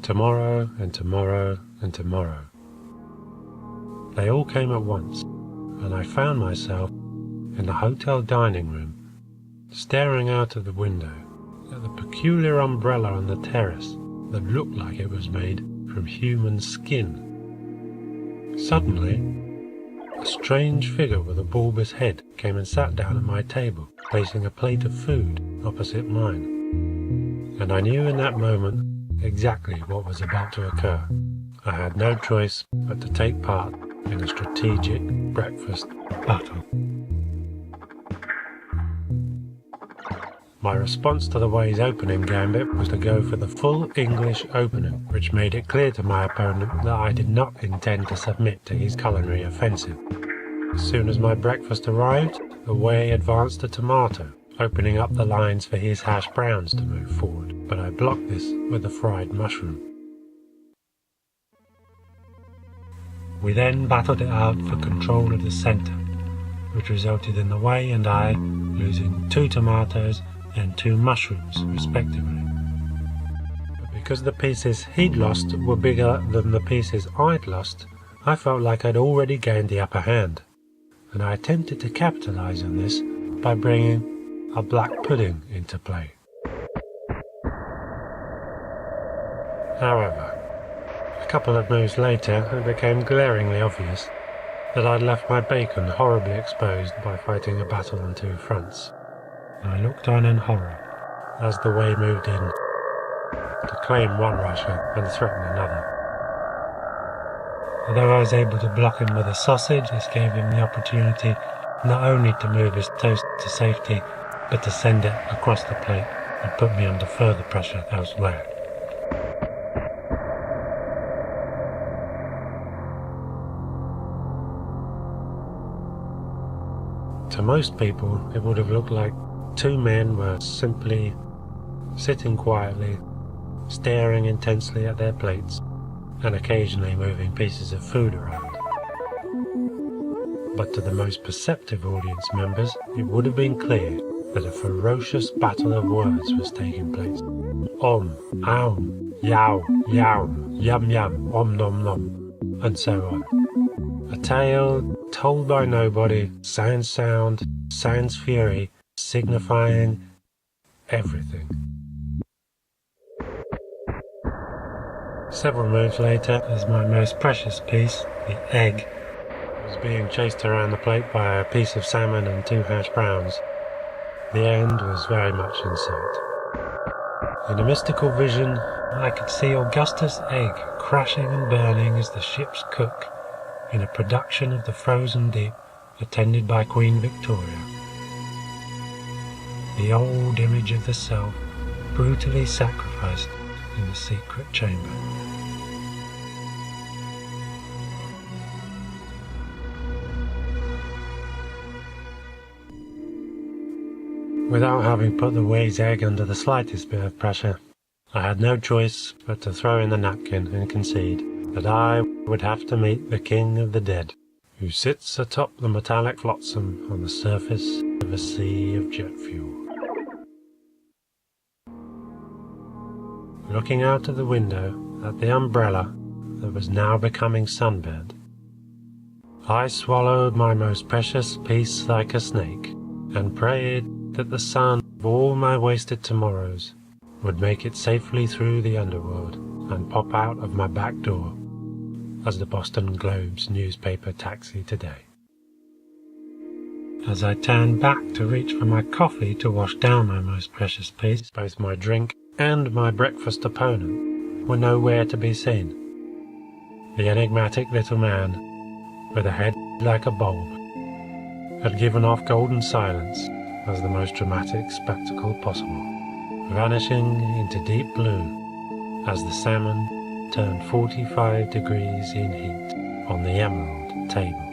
Tomorrow and tomorrow and tomorrow. They all came at once, and I found myself in the hotel dining room, staring out of the window at the peculiar umbrella on the terrace that looked like it was made from human skin. Suddenly, a strange figure with a bulbous head came and sat down at my table, placing a plate of food opposite mine. And I knew in that moment exactly what was about to occur. I had no choice but to take part in a strategic breakfast battle. My response to the Way's opening gambit was to go for the full English opening, which made it clear to my opponent that I did not intend to submit to his culinary offensive. As soon as my breakfast arrived, the Way advanced a tomato, opening up the lines for his hash browns to move forward, but I blocked this with the fried mushroom. We then battled it out for control of the centre, which resulted in the Way and I losing 2 tomatoes and 2 mushrooms, respectively. But because the pieces he'd lost were bigger than the pieces I'd lost, I felt like I'd already gained the upper hand, and I attempted to capitalise on this by bringing a black pudding into play. However, a couple of moves later, it became glaringly obvious that I'd left my bacon horribly exposed by fighting a battle on 2 fronts. I looked on in horror as the Way moved in to claim one Russia and threaten another. Although I was able to block him with a sausage, this gave him the opportunity not only to move his toast to safety, but to send it across the plate and put me under further pressure elsewhere. To most people, it would have looked like 2 men were simply sitting quietly, staring intensely at their plates, and occasionally moving pieces of food around. But to the most perceptive audience members, it would have been clear that a ferocious battle of words was taking place. Om, aum, yow, yow, yum yum, om nom nom, and so on. A tale told by nobody, sans sound, sans fury, signifying everything. Several moves later, as my most precious piece, the egg, was being chased around the plate by a piece of salmon and 2 hash browns, the end was very much in sight. In a mystical vision, I could see Augustus' egg crashing and burning as the ship's cook in a production of the Frozen Deep attended by Queen Victoria. The old image of the self brutally sacrificed in the secret chamber. Without having put the Way's egg under the slightest bit of pressure, I had no choice but to throw in the napkin and concede that I would have to meet the King of the Dead, who sits atop the metallic flotsam on the surface of a sea of jet fuel. Looking out of the window at the umbrella that was now becoming sunburned, I swallowed my most precious piece like a snake, and prayed that the sun of all my wasted tomorrows would make it safely through the underworld and pop out of my back door as the Boston Globe's newspaper taxi today. As I turned back to reach for my coffee to wash down my most precious piece, both my drink and my breakfast opponent were nowhere to be seen. The enigmatic little man, with a head like a bulb, had given off golden silence as the most dramatic spectacle possible, vanishing into deep blue as the salmon turned 45 degrees in heat on the emerald table.